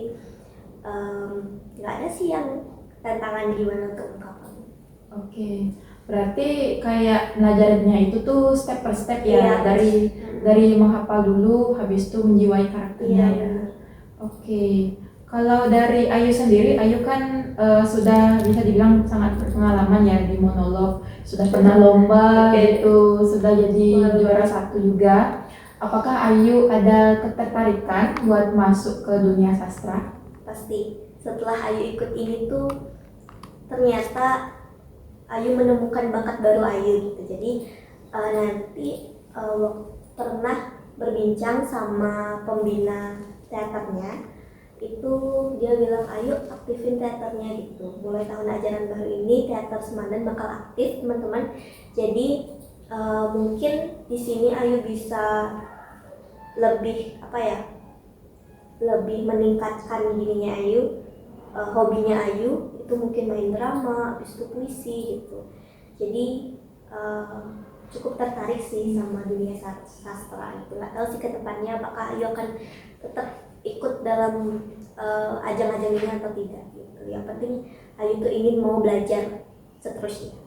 nggak ada sih yang tantangan gimana untuk menghafal. Oke. Berarti kayak belajarnya itu tuh step per step ya, dari menghafal dulu, habis itu menjiwai karakternya ya. Oke. Kalau dari Ayu sendiri, Ayu kan sudah bisa dibilang sangat berpengalaman ya di monolog, sudah pernah lomba gitu, sudah jadi juara 1 juga. Apakah Ayu ada ketertarikan buat masuk ke dunia sastra? Pasti. Setelah Ayu ikut ini tuh ternyata Ayu menemukan bakat baru Ayu gitu. Jadi nanti pernah berbincang sama pembina teaternya, itu dia bilang Ayu aktifin teaternya gitu. Mulai tahun ajaran baru ini teater Semandan bakal aktif teman-teman. Jadi mungkin di sini Ayu bisa lebih lebih meningkatkan dirinya Ayu, hobinya Ayu itu mungkin main drama, habis itu puisi gitu. Jadi cukup tertarik sih sama dunia sastra itu. Nggak tahu sih ke depannya apakah Ayu akan tetap ikut dalam ajang-ajang ini atau tidak gitu. Yang penting Ayu tuh ingin mau belajar seterusnya.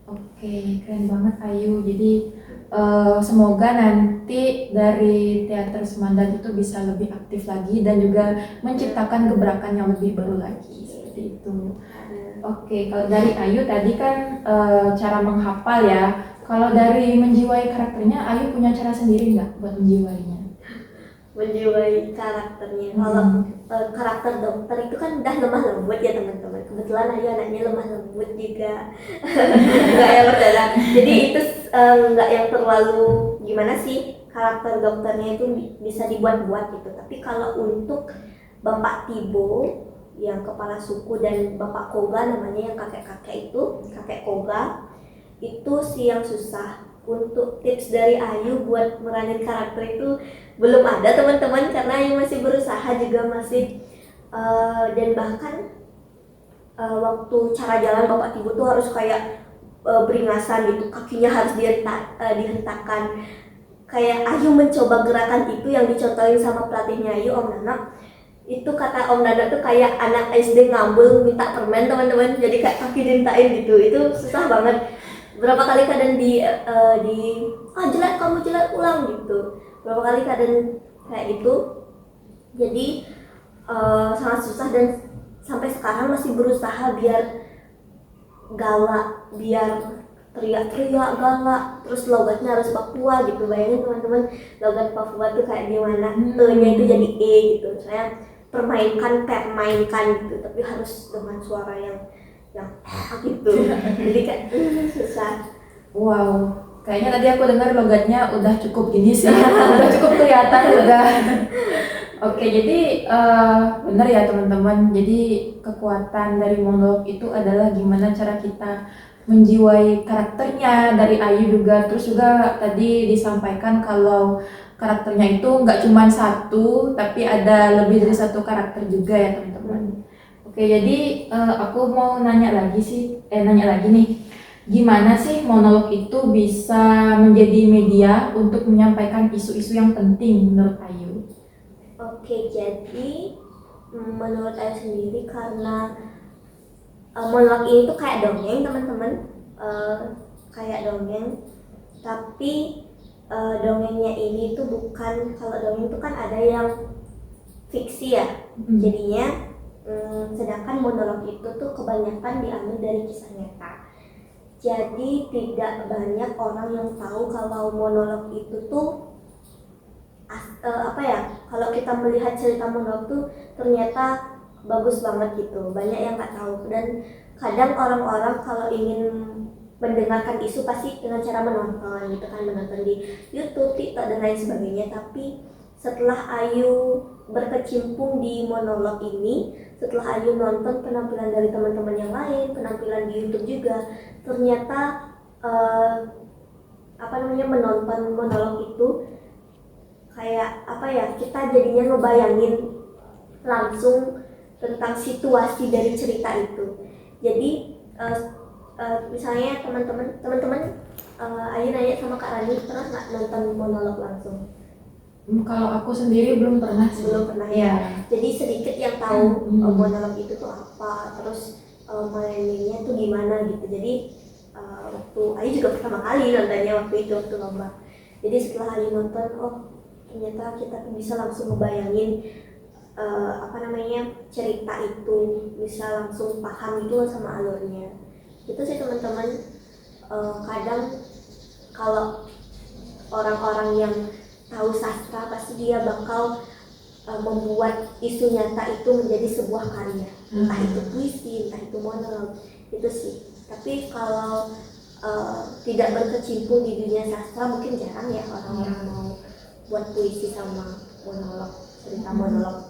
Oke, keren banget Ayu. Jadi semoga nanti dari Teater Semandan itu bisa lebih aktif lagi dan juga menciptakan gebrakan yang lebih baru lagi, seperti itu. Oke, kalau dari Ayu tadi kan cara menghafal ya. Kalau dari menjiwai karakternya, Ayu punya cara sendiri nggak buat menjiwainya? menjiwai karakternya. Kalau karakter dokter itu kan udah lemah lembut ya teman-teman. Kebetulan Ayu anaknya lemah lembut juga, nggak yang berdarah. Jadi itu nggak yang terlalu gimana sih, karakter dokternya itu bisa dibuat-buat gitu. Tapi kalau untuk Bapak Tibo yang kepala suku dan Bapak Koga namanya yang kakek-kakek itu, kakek Koga, itu sih yang susah. Untuk tips dari Ayu buat meranin karakter itu belum ada teman-teman, karena Ayu masih berusaha juga masih dan bahkan waktu cara jalan Bapak Tibo tuh harus kayak beringasan gitu, kakinya harus dihentakkan. Kayak Ayu mencoba gerakan itu yang dicontohin sama pelatihnya Ayu, Om Nana. Itu kata Om Nana tuh kayak anak SD ngambul minta permen teman-teman, jadi kayak kaki dihentain gitu. Itu susah banget. Berapa kali kadang jelat kamu jelat ulang gitu. Berapa kali kadang kayak gitu. Jadi sangat susah dan sampai sekarang masih berusaha biar galak, biar teriak-teriak galak, terus logatnya harus Papua gitu. Bayangin teman-teman, logat Papua tuh kayak gimana, E-nya itu jadi E gitu. Saya permainkan gitu, tapi harus dengan suara yang gitu. Jadi kayak susah. Wow, kayaknya tadi aku dengar logatnya udah cukup gini sih, udah cukup kelihatan udah. Oke, jadi benar ya teman-teman. Jadi kekuatan dari monolog itu adalah gimana cara kita menjiwai karakternya. Dari Ayu juga, terus juga tadi disampaikan kalau karakternya itu nggak cuma satu, tapi ada lebih dari satu karakter juga ya teman-teman. Oke, jadi aku mau nanya lagi nih, gimana sih monolog itu bisa menjadi media untuk menyampaikan isu-isu yang penting menurut Ayu? Oke, jadi menurut Ayu sendiri karena monolog ini tuh kayak dongeng teman-teman, kayak dongeng, tapi dongengnya ini tuh bukan, kalau dongeng itu kan ada yang fiksi ya, jadinya sedangkan monolog itu tuh kebanyakan diambil dari kisah nyata. Jadi tidak banyak orang yang tahu kalau monolog itu tuh kalau kita melihat cerita monolog tuh ternyata bagus banget gitu. Banyak yang nggak tahu, dan kadang orang-orang kalau ingin mendengarkan isu pasti dengan cara menonton gitu kan, menonton di YouTube, TikTok dan lain sebagainya. Tapi setelah Ayu berkecimpung di monolog ini, setelah Ayu nonton penampilan dari teman-teman yang lain, penampilan di YouTube juga, ternyata menonton monolog itu kayak kita jadinya ngebayangin langsung tentang situasi dari cerita itu. Jadi misalnya teman-teman Ayu nanya sama Kak Rani, pernah nggak nonton monolog langsung? Kalau aku sendiri belum pernah sih. Belum pernah ya. Jadi sedikit yang tahu monolog itu tuh apa, terus mainnya tuh gimana gitu. Jadi waktu Ayu juga pertama kali nontonnya waktu lomba. Jadi setelah Ayu nonton, ternyata kita tuh bisa langsung ngebayangin cerita itu, bisa langsung paham itu sama alurnya. Itu sih teman-teman. Kadang kalau orang-orang yang tahu sastra pasti dia bakal membuat isu nyata itu menjadi sebuah karya, entah itu puisi, entah itu monolog, itu sih. Tapi kalau tidak berkecimpung di dunia sastra mungkin jarang ya orang-orang mau buat puisi sama monolog, cerita monolog.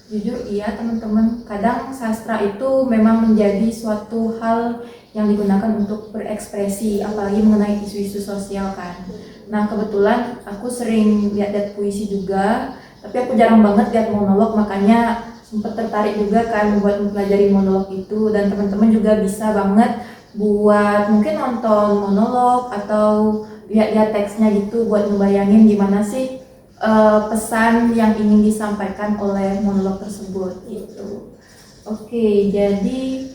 Jujur iya teman-teman, kadang sastra itu memang menjadi suatu hal yang digunakan untuk berekspresi, apalagi mengenai isu-isu sosial kan. Nah kebetulan aku sering lihat puisi juga, tapi aku jarang banget lihat monolog, makanya sempat tertarik juga kan buat mempelajari monolog itu. Dan teman-teman juga bisa banget buat mungkin nonton monolog atau lihat teksnya gitu buat ngebayangin gimana sih pesan yang ingin disampaikan oleh monolog tersebut gitu. Oke, jadi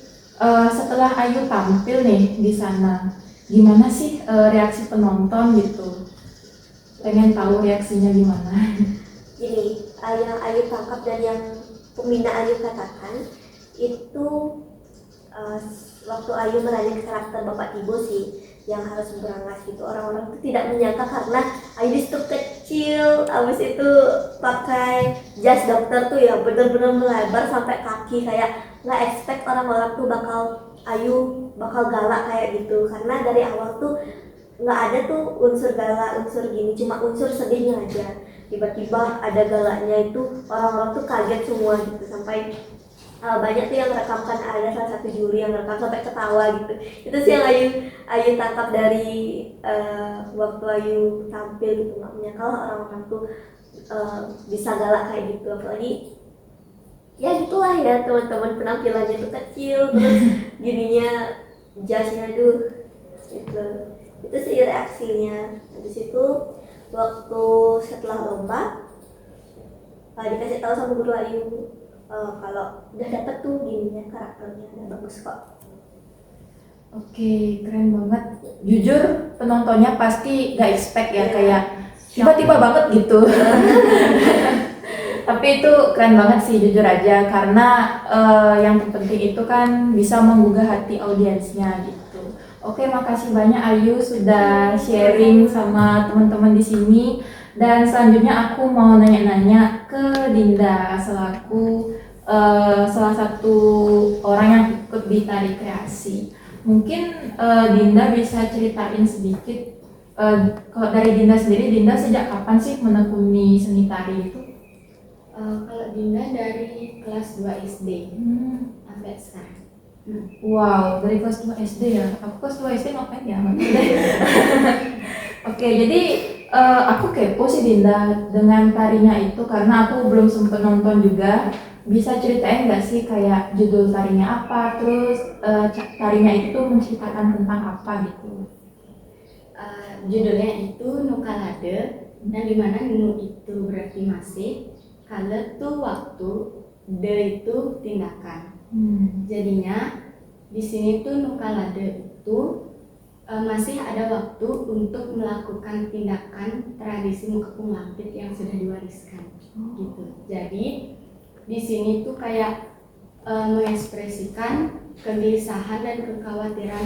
setelah Ayu tampil nih di sana, gimana sih reaksi penonton gitu? Pengen tahu reaksinya gimana? Gini, yang Ayu tangkap dan yang pembina Ayu katakan itu waktu Ayu meranin karakter Bapak Tibo sih yang harus berangas gitu. Orang-orang itu tidak menyangka karena Ayu disitu kecil, abis itu pakai jas dokter tuh ya bener-bener melebar sampai kaki, kayak nggak expect orang-orang tuh bakal Ayu bakal galak kayak gitu, karena dari awal tuh nggak ada tuh unsur galak, unsur gini, cuma unsur sedihnya aja. Tiba-tiba ada galaknya itu orang-orang tuh kaget semua gitu, sampai banyak tuh yang rekamkan, ada salah satu juri yang rekam sampai ketawa gitu. Itu sih yang Ayu tangkap dari waktu Ayu tampil gitu, nggak menyangka orang-orang tuh bisa galak kayak gitu, apalagi ya gitulah ya teman-teman, penampilannya tuh kecil terus gininya jasnya tuh gitu. Itu sih reaksinya. Habis itu waktu setelah lomba dikasih tahu sama guru Ayu kalau udah dapet tuh gininya, karakternya udah bagus kok. Oke, keren banget. Jujur penontonnya pasti gak expect ya, kayak tiba-tiba banget gitu. Tapi itu keren banget sih jujur aja, karena yang terpenting itu kan bisa menggugah hati audiensnya gitu. Oke, makasih banyak Ayu sudah sharing sama teman-teman di sini. Dan selanjutnya aku mau nanya-nanya ke Dinda selaku salah satu orang yang ikut di tari kreasi. Mungkin Dinda bisa ceritain sedikit, kalau dari Dinda sendiri, Dinda sejak kapan sih menekuni seni tari itu? Kalau Dinda dari kelas 2 SD sampai sekarang. Wow, dari kelas 2 SD ya? Aku kelas 2 SD ngapain ya? Oke, jadi aku kepo sih Dinda dengan tarinya itu, karena aku belum sempet nonton juga. Bisa ceritain nggak sih kayak judul tarinya apa, terus tarinya itu tuh menceritakan tentang apa gitu? Judulnya itu Nukalade, dan dimana Nu itu berarti masih, Kale tuh waktu, De itu tindakan. Jadinya di sini tuh Nukalade itu masih ada waktu untuk melakukan tindakan tradisi mengepung lampit yang sudah diwariskan gitu. Jadi di sini tuh kayak mengekspresikan kegelisahan dan kekhawatiran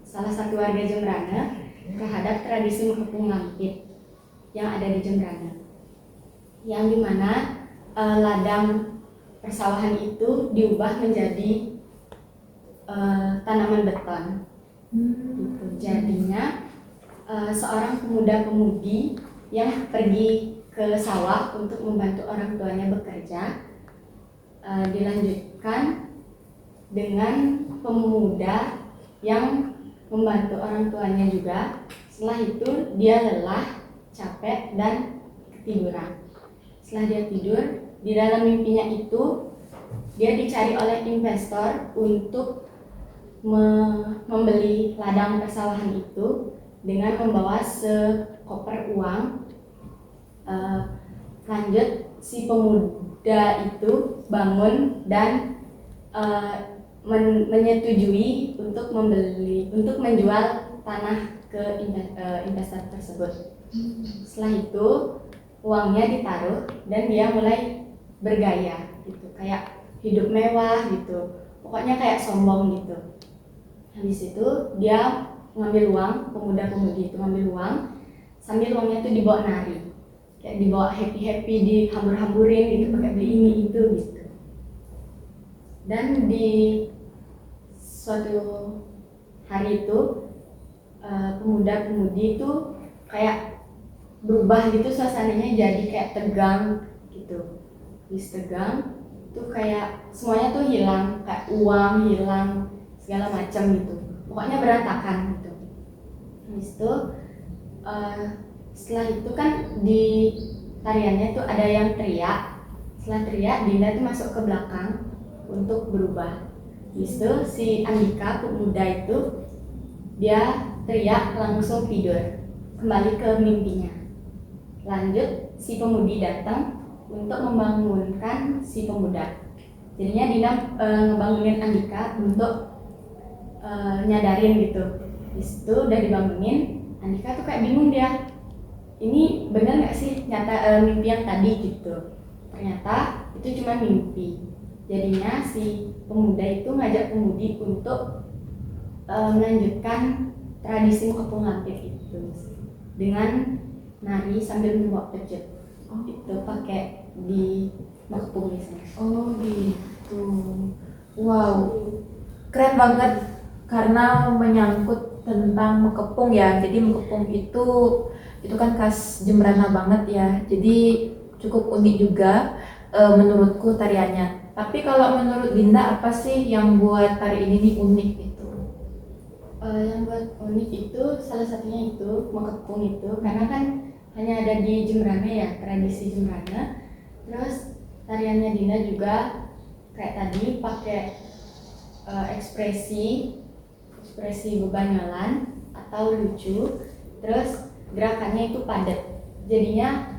salah satu warga Jembrana terhadap tradisi mengepung lampit yang ada di Jembrana, yang dimana ladang persawahan itu diubah menjadi tanaman beton. Gitu. Jadinya seorang pemuda-pemudi yang pergi ke sawah untuk membantu orang tuanya bekerja, dilanjutkan dengan pemuda yang membantu orang tuanya juga. Setelah itu dia lelah, capek, dan ketiduran. Setelah dia tidur, di dalam mimpinya itu dia dicari oleh investor untuk membeli ladang persawahan itu dengan membawa sekoper uang. Lanjut, si pemuda itu bangun dan menyetujui untuk menjual tanah ke investor tersebut. Setelah itu uangnya ditaruh dan dia mulai bergaya gitu, kayak hidup mewah gitu, pokoknya kayak sombong gitu. Habis itu dia ngambil uang, pemuda-pemudi itu ngambil uang, sambil uangnya itu dibawa nari, kayak dibawa happy-happy, dihambur-hamburin gitu, pakai beli ini itu gitu. Dan di suatu hari itu pemuda-pemudi itu kayak berubah gitu, suasananya jadi kayak tegang gitu. Habis tegang tuh kayak semuanya tuh hilang, kayak uang hilang, segala macam gitu, pokoknya berantakan gitu. Habis itu setelah itu kan di tariannya tuh ada yang teriak. Setelah teriak, Dinda tuh masuk ke belakang untuk berubah. Habis itu si Andika pemuda itu dia teriak langsung tidur, kembali ke mimpinya. Lanjut, si pemudi datang untuk membangunkan si pemuda. Jadinya Dinda ngebangunin Andika untuk nyadarin gitu. Habis itu udah dibangunin, Andika tuh kayak bingung dia, ini benar nggak sih nyata mimpi yang tadi gitu. Ternyata itu cuma mimpi. Jadinya si pemuda itu ngajak pemudi untuk melanjutkan tradisi mengepung lampit itu dengan nari sambil membawa pejut. Itu pakai di mekepung biasanya. Oh gitu. Wow, keren banget karena menyangkut tentang mekepung ya. Jadi mekepung itu kan khas Jembrana banget ya. Jadi cukup unik juga menurutku tariannya. Tapi kalau menurut Dinda apa sih yang buat tari ini nih unik itu? Yang buat unik itu salah satunya itu mekepung itu karena kan hanya ada di Jembrana ya, tradisi Jembrana. Terus tariannya Dinda juga kayak tadi pakai ekspresi bebanyolan atau lucu, terus gerakannya itu padat, jadinya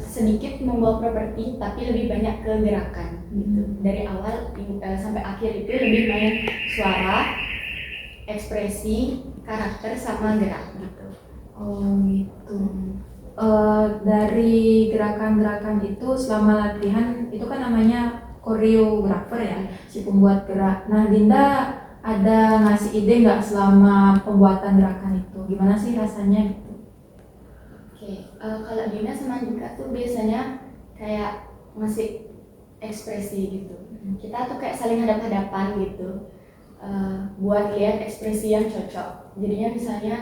sedikit membawa properti tapi lebih banyak ke gerakan gitu. Dari awal sampai akhir itu lebih main suara, ekspresi, karakter sama gerak gitu. Oh gitu. Dari gerakan-gerakan itu selama latihan itu kan namanya koreografer ya, si pembuat gerak. Nah Dinda ada ngasih ide nggak selama pembuatan gerakan itu? Gimana sih rasanya gitu? Oke, kalau Dina sama Dika tuh biasanya kayak ngasih ekspresi gitu. Kita tuh kayak saling hadap-hadapan gitu, buat lihat ekspresi yang cocok. Jadinya misalnya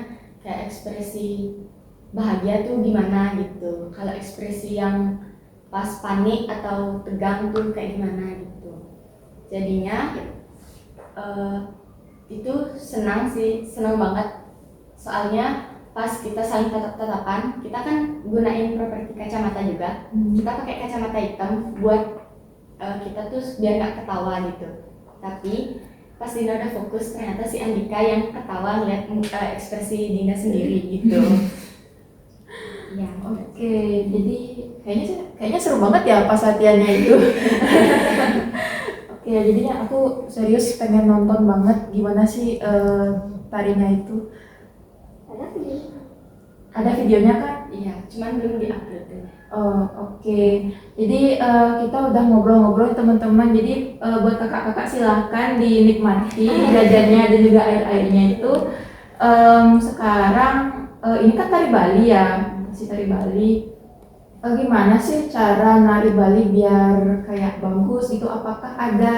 kayak ekspresi bahagia tuh gimana gitu. Kalau ekspresi yang pas panik atau tegang tuh kayak gimana gitu. Jadinya itu senang banget. Soalnya pas kita saling tatap-tatapan, kita kan gunain properti kacamata juga. Kita pakai kacamata hitam buat kita tuh biar nggak ketawa gitu. Tapi pas Dina udah fokus, ternyata si Andika yang ketawa ngeliat ekspresi Dina sendiri gitu. Ya, Oke, jadi kayaknya seru banget ya pas latihannya itu. Oke, jadinya aku serius pengen nonton banget gimana sih tarinya itu. Ada video. Ada videonya kan? iya, cuman belum diupload. Oh, oke. Jadi kita udah ngobrol-ngobrol teman-teman. Jadi buat kakak-kakak silahkan dinikmati jajannya dan juga air-airnya itu. Sekarang ini kan tari Bali ya, si tari Bali. Gimana sih cara nari Bali biar kayak bagus gitu? Apakah ada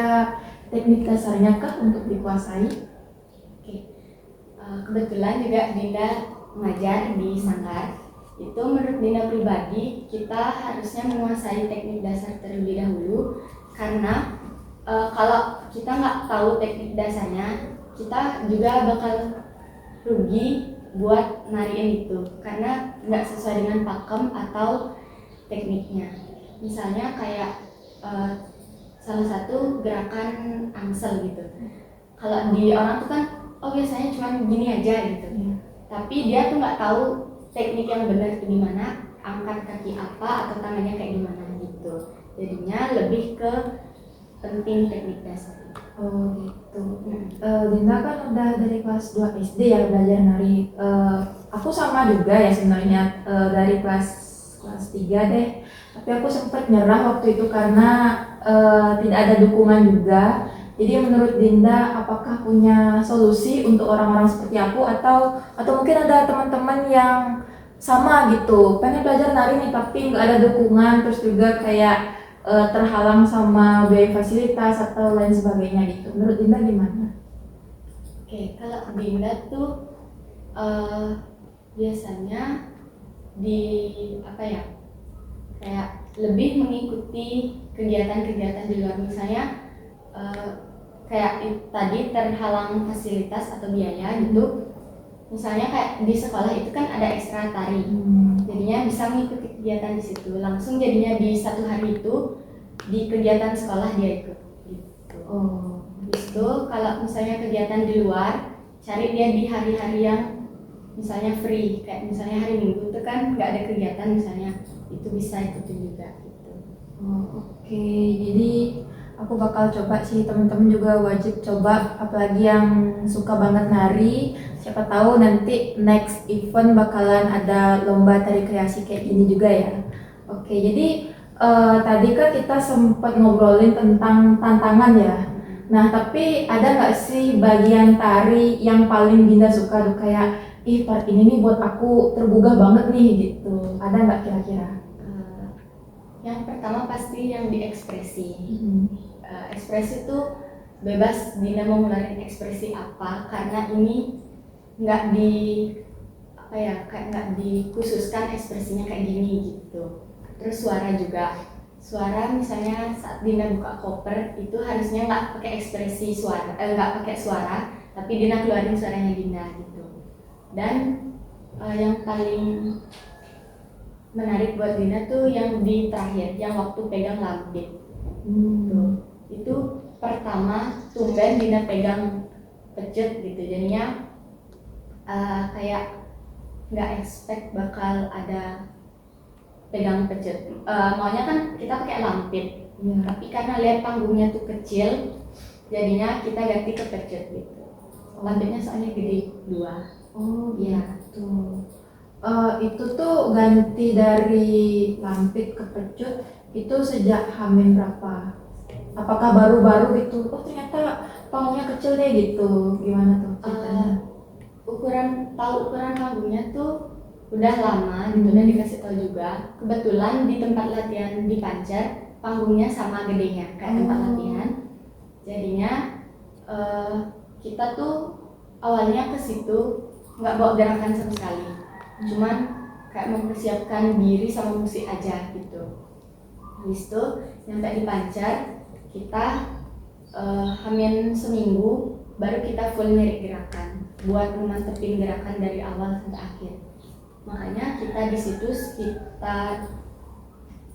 teknik dasarnya kah untuk dikuasai? Kebetulan juga Dinda mengajar di Sanggar. Itu menurut Dinda pribadi, kita harusnya menguasai teknik dasar terlebih dahulu, karena kalau kita nggak tahu teknik dasarnya, kita juga bakal rugi buat nariin itu karena nggak sesuai dengan pakem atau tekniknya. Misalnya kayak salah satu gerakan angsel gitu. Kalau di orang tuh kan, oh biasanya cuma gini aja gitu. Tapi dia tuh nggak tahu teknik yang benar itu gimana, angkat kaki apa atau tangannya kayak gimana gitu. Jadinya lebih ke penting teknik dasar. Oh gitu. Dinda kan udah dari kelas 2 SD ya belajar nari. Aku sama juga ya sebenarnya dari kelas 3 deh. Tapi aku sempat nyerah waktu itu karena tidak ada dukungan juga. Jadi menurut Dinda, apakah punya solusi untuk orang-orang seperti aku atau mungkin ada teman-teman yang sama gitu, pengen belajar nari nih tapi nggak ada dukungan, terus juga kayak terhalang sama biaya fasilitas atau lain sebagainya gitu. Menurut Dinda gimana? Oke, kalau Dinda tuh biasanya di apa ya, kayak lebih mengikuti kegiatan-kegiatan di luar, misalnya kayak tadi terhalang fasilitas atau biaya gitu. Misalnya kayak di sekolah itu kan ada ekstra tari, jadinya bisa mengikuti kegiatan di situ. Langsung jadinya di satu hari itu di kegiatan sekolah dia ikut gitu. Habis itu kalau misalnya kegiatan di luar, cari dia di hari-hari yang misalnya free, kayak misalnya hari Minggu itu kan nggak ada kegiatan misalnya, itu bisa ikutin juga gitu. Oke, jadi aku bakal coba sih, teman-teman juga wajib coba, apalagi yang suka banget nari. Siapa tahu nanti next event bakalan ada lomba tari kreasi kayak gini juga ya. Oke, jadi tadi kan kita sempat ngobrolin tentang tantangan ya. Nah, tapi ada nggak sih bagian tari yang paling Dinda suka tuh, kayak ih part ini nih buat aku tergugah banget nih gitu. Ada nggak kira-kira? Yang pertama pasti yang diekspresi. Hmm. Ekspresi itu bebas Dina mau ngeluarin ekspresi apa, karena ini nggak di apa ya, kayak nggak dikhususkan ekspresinya kayak gini gitu. Terus suara juga, suara misalnya saat Dina buka koper itu harusnya nggak pakai ekspresi suara, nggak pakai suara, tapi Dina keluarin suaranya Dina gitu. Dan yang paling menarik buat Dina tuh yang di terakhir, yang waktu pegang lampit. Itu pertama tumben Dina pegang pecut gitu, jadinya kayak nggak expect bakal ada pegang pecut. Maunya kan kita pakai lampit, tapi karena lihat panggungnya tuh kecil, jadinya kita ganti ke pecut gitu. Lampitnya soalnya gede 2. Oh Iya. gitu. Itu tuh ganti dari lampit ke pecut itu sejak hamil berapa? Apakah baru-baru gitu? Oh ternyata panggungnya kecil deh gitu. Gimana tuh ceritanya? Ukuran panggungnya tuh udah lama gitu, dan dikasih tahu juga. Kebetulan di tempat latihan di Pancer panggungnya sama gedenya kayak tempat latihan. Jadinya kita tuh awalnya ke situ nggak bawa gerakan sama sekali, cuman kayak mempersiapkan diri sama musik aja gitu. Habis itu nyampe di Pancar kita hamin seminggu baru kita full nyari gerakan buat memantepin gerakan dari awal sampai akhir. Makanya kita di situ sekitar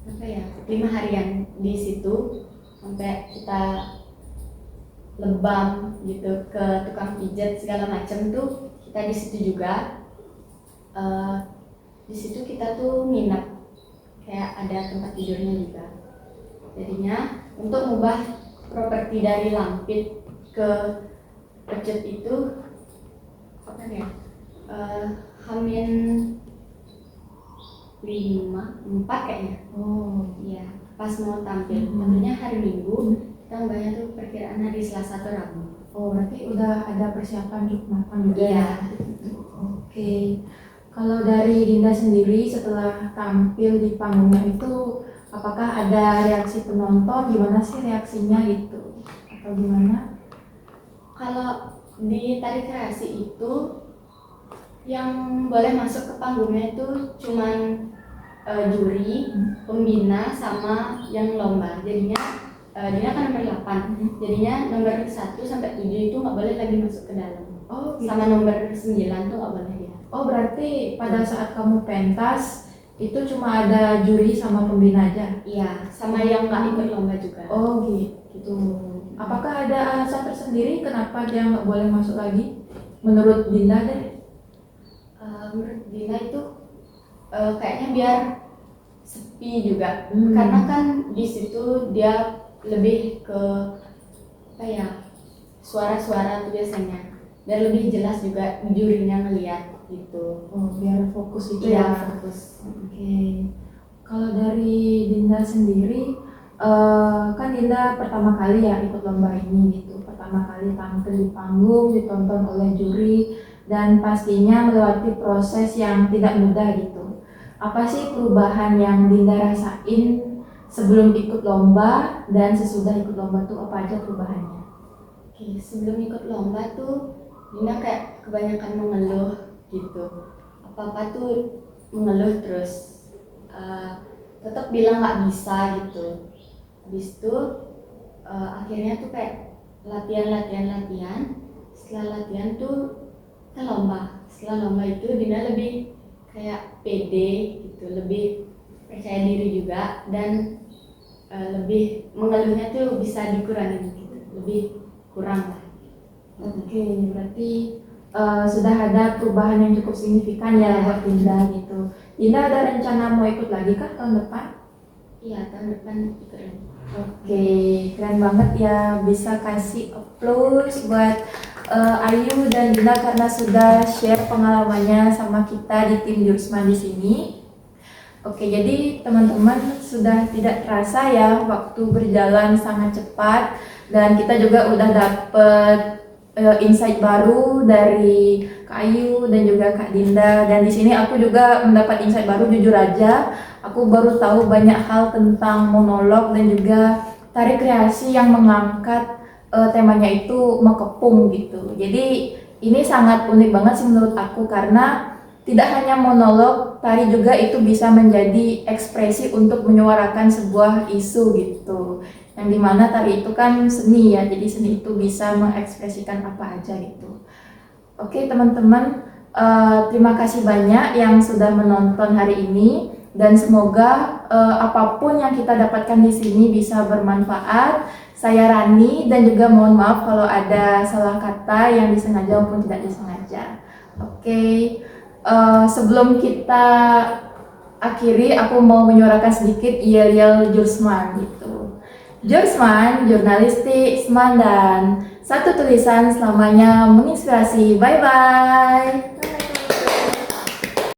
5 harian di situ, sampai kita lebam gitu ke tukang pijat segala macam tuh kita di situ juga. Di situ kita tuh nginep, kayak ada tempat tidurnya juga. Jadinya untuk mengubah properti dari lampit ke pecut itu apa ya, hamin 4 kayaknya. Oh Iya, pas mau tampil. Tentunya hari Minggu, kita mbaknya tuh perkiraan hari Selasa atau Rabu. Oh berarti udah ada persiapan cukup matang juga Iya. ya? Oke. Kalau dari Dinda sendiri setelah tampil di panggungnya itu, apakah ada reaksi penonton? Gimana sih reaksinya gitu? Atau gimana? Kalau di tari kreasi itu yang boleh masuk ke panggungnya itu cuman juri, pembina, sama yang lomba. Jadinya dia kan nomor 8. Jadinya nomor 1 sampai 7 itu nggak boleh lagi masuk ke dalam. Oh gitu. Sama nomor 9 tuh nggak boleh dia. Oh berarti pada saat kamu pentas itu cuma ada juri sama pembina aja? Iya, sama yang nggak ikut lomba juga. Oh gitu. Apakah ada alasan tersendiri kenapa dia nggak boleh masuk lagi? Menurut Dinda deh? Menurut Dina itu kayaknya biar sepi juga. Karena kan di situ dia lebih ke apa ya, suara-suara tuh biasanya, dan lebih jelas juga jurinya ngeliat gitu. Oh biar fokus itu Iya, ya. fokus. Oke. Kalau dari Dinda sendiri, kan Dinda pertama kali ya ikut lomba ini gitu. Pertama kali tampil di panggung, ditonton oleh juri, dan pastinya melewati proses yang tidak mudah gitu. Apa sih perubahan yang Dinda rasain sebelum ikut lomba dan sesudah ikut lomba tuh apa aja perubahannya? Oke, sebelum ikut lomba tuh Dina kayak kebanyakan mengeluh gitu. Apa-apa tuh mengeluh terus. Tetap bilang nggak bisa gitu. Habis itu akhirnya tuh kayak latihan. Setelah latihan tuh ke lomba. Setelah lomba itu Dina lebih kayak pede gitu, lebih percaya diri juga, dan lebih mengeluhnya tuh bisa dikurangin gitu, lebih kurang lah. Oke, berarti sudah ada perubahan yang cukup signifikan ya buat Dinda gitu. Dinda ada rencana mau ikut lagi kah tahun depan? Iya, tahun depan ikut lagi. Oke, keren banget ya, bisa kasih applause buat Ayu dan Dinda karena sudah share pengalamannya sama kita di tim Jursman di sini. Oke, jadi teman-teman sudah tidak terasa ya waktu berjalan sangat cepat, dan kita juga udah dapet insight baru dari Kak Ayu dan juga Kak Dinda. Dan di sini aku juga mendapat insight baru, jujur aja. Aku baru tahu banyak hal tentang monolog dan juga tari kreasi yang mengangkat temanya itu mekepung gitu. Jadi ini sangat unik banget sih menurut aku, karena tidak hanya monolog, tari juga itu bisa menjadi ekspresi untuk menyuarakan sebuah isu gitu. Yang dimana tari itu kan seni ya, jadi seni itu bisa mengekspresikan apa aja gitu. Oke teman-teman, terima kasih banyak yang sudah menonton hari ini, dan semoga apapun yang kita dapatkan di sini bisa bermanfaat. Saya Rani, dan juga mohon maaf kalau ada salah kata yang disengaja maupun tidak disengaja. Oke, sebelum kita akhiri, aku mau menyuarakan sedikit yel-yel Jursman gitu. Jursman, jurnalistik, seman, dan satu tulisan selamanya menginspirasi. Bye-bye.